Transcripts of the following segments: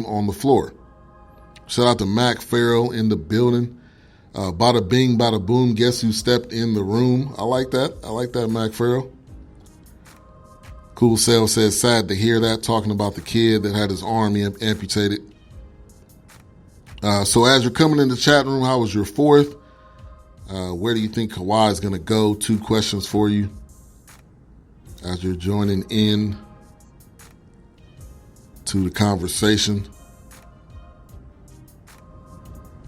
on the floor. Shout out to Mac Farrell in the building. Bada bing, bada boom. Guess who stepped in the room? I like that, Mac Farrell. Cool Sale says, sad to hear that, talking about the kid that had his arm amputated. So as you're coming in the chat room, how was your fourth? Where do you think Kawhi is going to go? 2 questions for you as you're joining in to the conversation.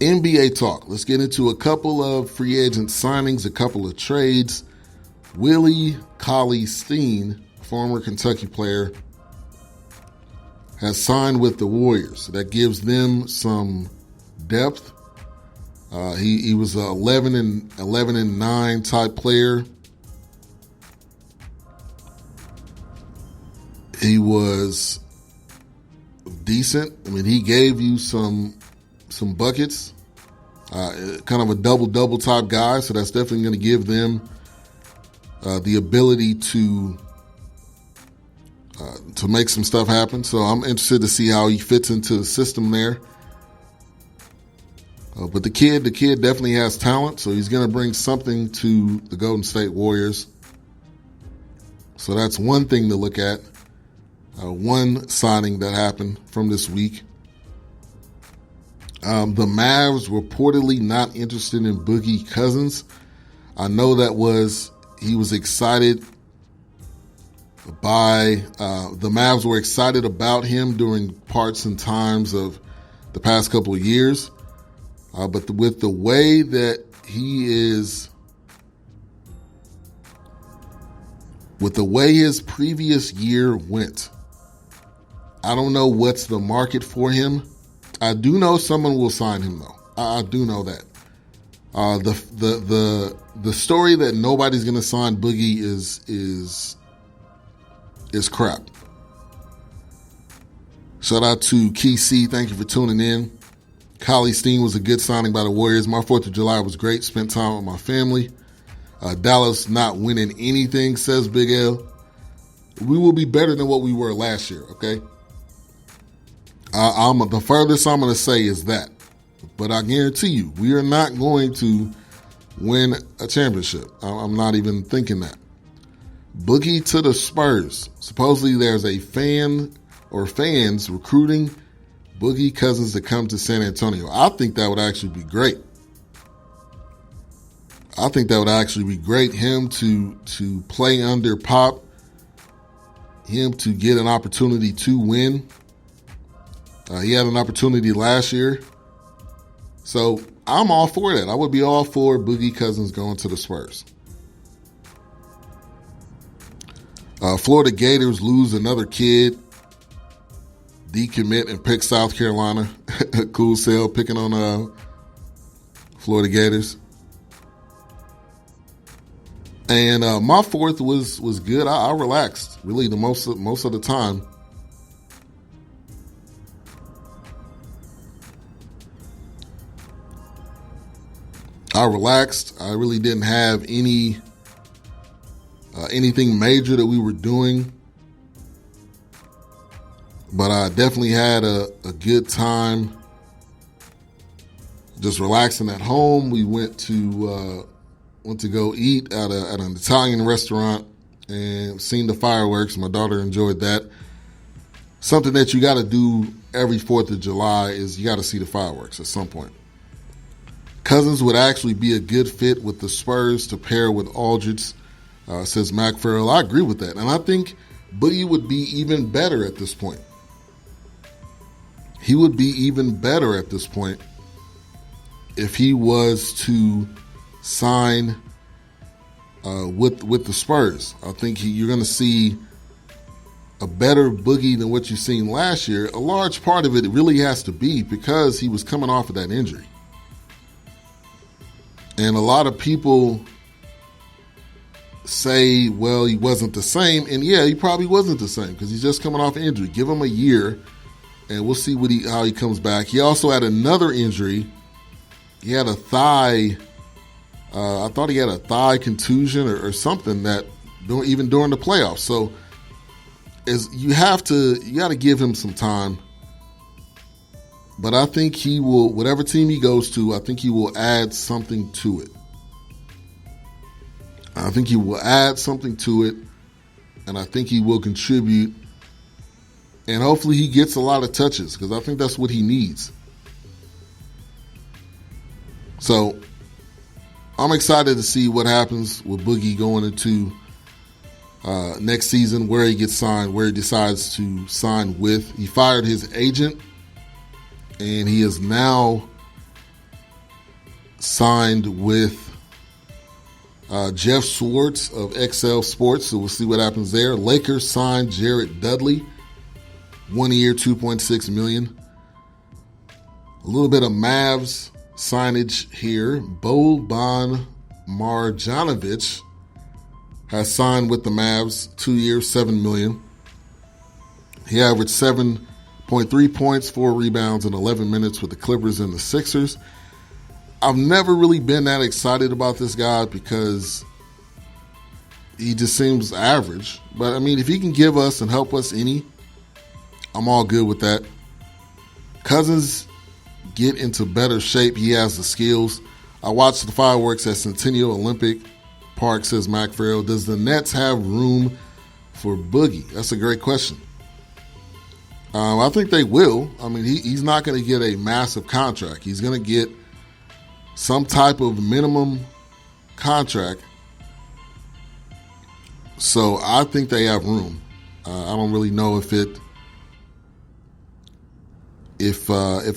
NBA talk. Let's get into a couple of free agent signings, a couple of trades. Willie Cauley-Stein, former Kentucky player, has signed with the Warriors. That gives them some depth. He was a 11 and 9 type player. He was decent. I mean, he gave you some buckets. Kind of a double type guy, so that's definitely going to give them the ability to make some stuff happen. So I'm interested to see how he fits into the system there. But the kid definitely has talent, so he's going to bring something to the Golden State Warriors. So that's one thing to look at. One signing that happened from this week. The Mavs reportedly not interested in Boogie Cousins. I know he was excited by, the Mavs were excited about him during parts and times of the past couple of years. But with the way that he is, with the way his previous year went, I don't know what's the market for him. I do know someone will sign him though. I do know that. The story that nobody's going to sign Boogie is crap. Shout out to Key C. Thank you for tuning in. Cauley-Stein was a good signing by the Warriors. My 4th of July was great. Spent time with my family. Dallas not winning anything, says Big L. We will be better than what we were last year, okay? The furthest I'm going to say is that. But I guarantee you, we are not going to win a championship. I'm not even thinking that. Boogie to the Spurs. Supposedly there's a fan or fans recruiting Boogie Cousins to come to San Antonio. I think that would actually be great. Him to play under Pop. Him to get an opportunity to win. He had an opportunity last year. So I'm all for that. I would be all for Boogie Cousins going to the Spurs. Florida Gators lose another kid. Decommit and pick South Carolina. Cool Sale picking on Florida Gators. And my 4th was good. I relaxed really the most of the time. I relaxed. I really didn't have anything major that we were doing. But I definitely had a good time just relaxing at home. We went to go eat at an Italian restaurant and seen the fireworks. My daughter enjoyed that. Something that you got to do every 4th of July is you got to see the fireworks at some point. Cousins would actually be a good fit with the Spurs to pair with Aldridge, says Mac Farrell. I agree with that. And I think Boogie would be even better at this point. He would be even better at this point if he was to sign with the Spurs. I think you're going to see a better Boogie than what you've seen last year. A large part of it really has to be because he was coming off of that injury. And a lot of people say, well, he wasn't the same. And yeah, he probably wasn't the same because he's just coming off an injury. Give him a year and we'll see how he comes back. He also had another injury. He had a thigh, I thought he had a thigh contusion or something that even during the playoffs. So you got to give him some time But I think he will, whatever team he goes to, I think he will add something to it. I think he will add something to it, and I think he will contribute. And hopefully he gets a lot of touches, because I think that's what he needs. So I'm excited to see what happens with Boogie going into next season, where he gets signed, where he decides to sign with. He fired his agent, and he is now signed with Jeff Schwartz of XL Sports, so we'll see what happens there. Lakers signed Jared Dudley, 1 year, $2.6 million. A little bit of Mavs signage here. Boban Marjanovic has signed with the Mavs, 2 years, $7 million. He averaged 7.3 points, 4 rebounds, in 11 minutes with the Clippers and the Sixers. I've never really been that excited about this guy because he just seems average. But, I mean, if he can give us and help us any, I'm all good with that. Cousins get into better shape. He has the skills. I watched the fireworks at Centennial Olympic Park, says Mac Farrell. Does the Nets have room for Boogie? That's a great question. I think they will. I mean, he's not going to get a massive contract. He's going to get some type of minimum contract. So I think they have room. I don't really know if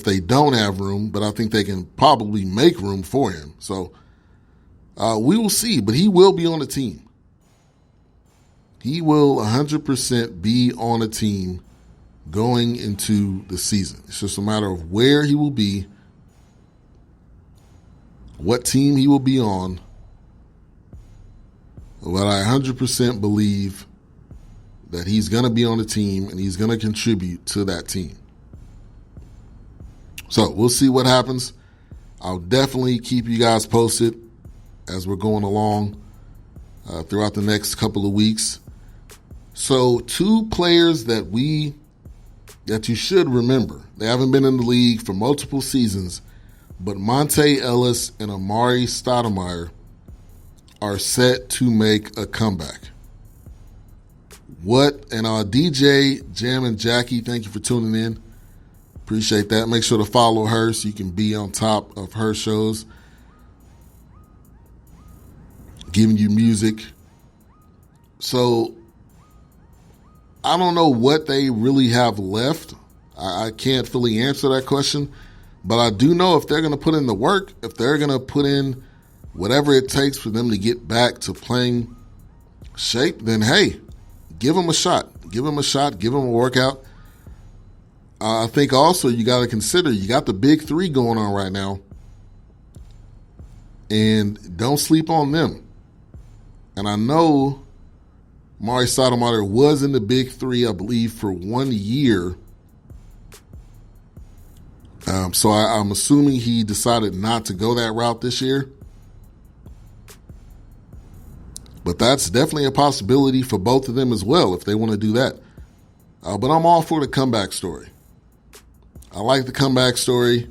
they don't have room, but I think they can probably make room for him. So we will see, but he will be on the team. He will 100% be on a team going into the season. It's just a matter of where he will be, what team he will be on. But I 100% believe that he's going to be on the team and he's going to contribute to that team. So we'll see what happens. I'll definitely keep you guys posted as we're going along throughout the next couple of weeks. So 2 players that you should remember. They haven't been in the league for multiple seasons, but Monte Ellis and Amari Stoudemire are set to make a comeback. And DJ, Jam, and Jackie, thank you for tuning in. Appreciate that. Make sure to follow her so you can be on top of her shows, giving you music. So I don't know what they really have left. I can't fully answer that question, but I do know if they're going to put in the work, if they're going to put in whatever it takes for them to get back to playing shape, then hey, give them a shot. Give them a shot. Give them a workout. I think also you got to consider you got the big 3 going on right now, and don't sleep on them. And I know Amari Stoudemire was in the big 3, I believe, for 1 year. So I'm assuming he decided not to go that route this year. But that's definitely a possibility for both of them as well if they want to do that. But I'm all for the comeback story. I like the comeback story.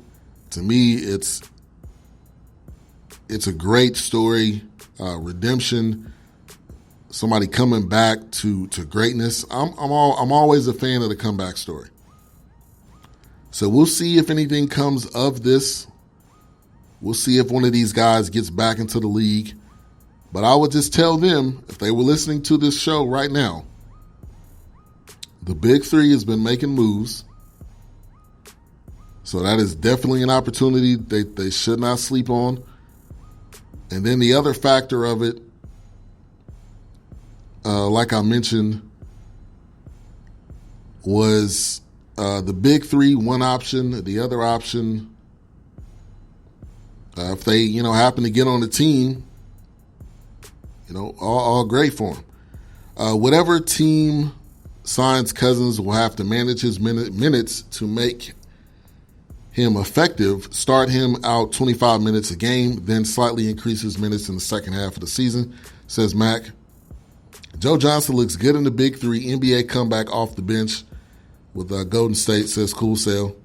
To me, it's a great story. Redemption. Somebody coming back to greatness. I'm always a fan of the comeback story. So we'll see if anything comes of this. We'll see if one of these guys gets back into the league. But I would just tell them, if they were listening to this show right now, the big 3 has been making moves. So that is definitely an opportunity they should not sleep on. And then the other factor of it, like I mentioned, was the big 3, one option. The other option, if they happen to get on the team, all great for them. Whatever team signs Cousins will have to manage his minutes to make him effective, start him out 25 minutes a game, then slightly increase his minutes in the second half of the season, says Mac. Joe Johnson looks good in the big 3, NBA comeback off the bench with Golden State, says Cool Sale.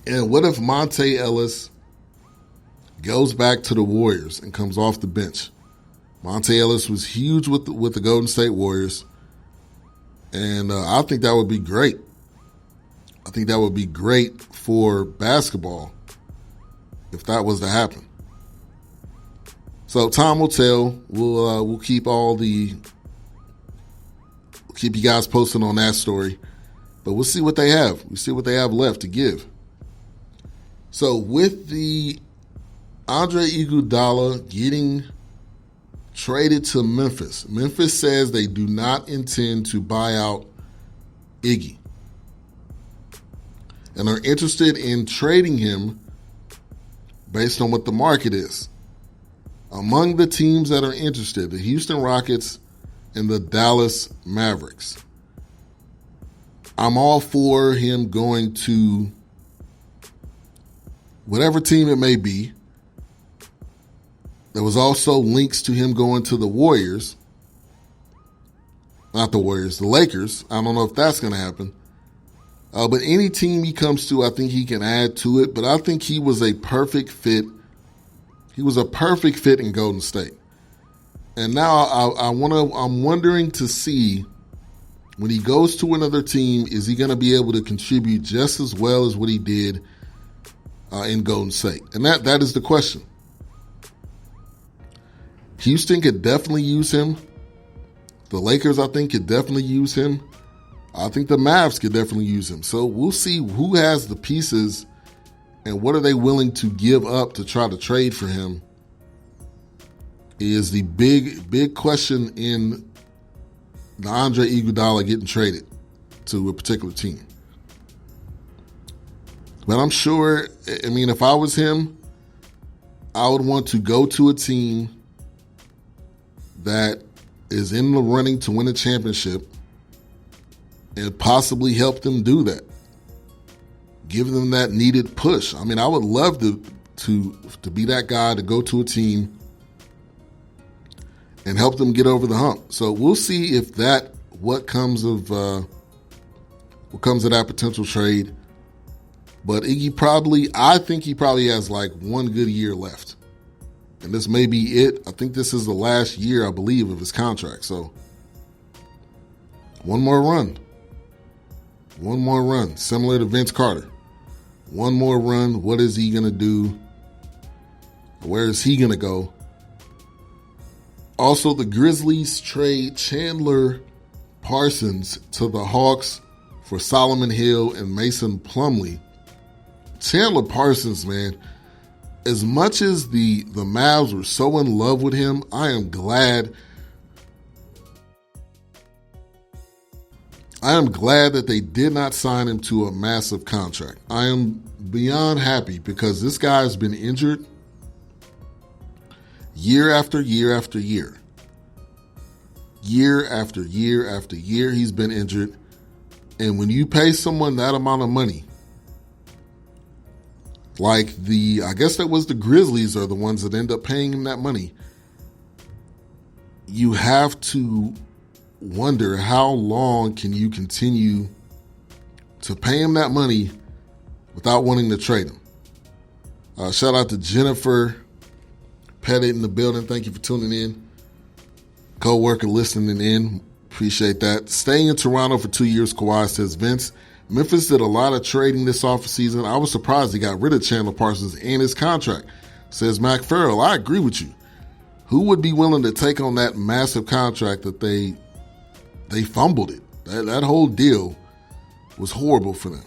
And what if Monte Ellis goes back to the Warriors and comes off the bench? Monte Ellis was huge with the Golden State Warriors, and I think that would be great. I think that would be great for basketball if that was to happen. So time will tell. We'll keep you guys posted on that story, but we'll see what they have. We'll see what they have left to give. So with the Andre Iguodala getting traded to Memphis, Memphis says they do not intend to buy out Iggy and are interested in trading him based on what the market is. Among the teams that are interested, the Houston Rockets and the Dallas Mavericks. I'm all for him going to whatever team it may be. There was also links to him going to the Warriors. Not the Warriors, the Lakers. I don't know if that's going to happen. But any team he comes to, I think he can add to it. But I think he was a perfect fit. He was a perfect fit in Golden State. And now I'm wondering to see when he goes to another team, is he going to be able to contribute just as well as what he did in Golden State? And that is the question. Houston could definitely use him. The Lakers, I think, could definitely use him. I think the Mavs could definitely use him. So we'll see who has the pieces and what are they willing to give up to try to trade for him is the big question in the Andre Iguodala getting traded to a particular team. But I'm sure, if I was him, I would want to go to a team that is in the running to win a championship and possibly help them do that. Give them that needed push. I would love to be that guy to go to a team and help them get over the hump. So we'll see if what comes of that potential trade. But I think he probably has like one good year left. And this may be it. I think this is the last year, I believe, of his contract. So one more run. One more run, similar to Vince Carter. One more run. What is he going to do? Where is he going to go? Also, the Grizzlies trade Chandler Parsons to the Hawks for Solomon Hill and Mason Plumlee. Chandler Parsons, man, as much as the Mavs were so in love with him, I am glad that they did not sign him to a massive contract. I am beyond happy because this guy has been injured year after year after year. Year after year after year, he's been injured. And when you pay someone that amount of money, like I guess that was the Grizzlies are the ones that end up paying him that money, you have to wonder how long can you continue to pay him that money without wanting to trade him. Shout out to Jennifer Pettit in the building. Thank you for tuning in. Co-worker listening in. Appreciate that. Staying in Toronto for 2 years, Kawhi says, Vince, Memphis did a lot of trading this offseason. I was surprised he got rid of Chandler Parsons and his contract. Says Mac Farrell, I agree with you. Who would be willing to take on that massive contract that they fumbled it? That whole deal was horrible for them.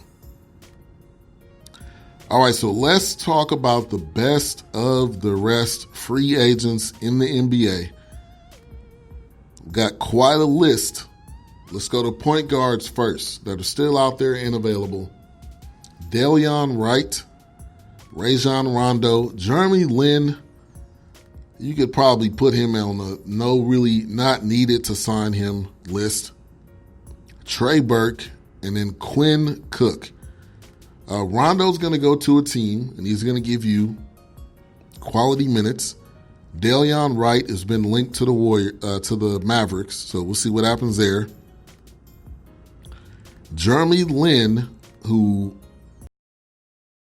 All right, so let's talk about the best of the rest free agents in the NBA. We've got quite a list. Let's go to point guards first that are still out there and available. Delion Wright, Rajon Rondo, Jeremy Lin. You could probably put him on the no really not needed to sign him list. Trey Burke, and then Quinn Cook. Rondo's going to go to a team, and he's going to give you quality minutes. Delion Wright has been linked to the Mavericks, so we'll see what happens there. Jeremy Lin, who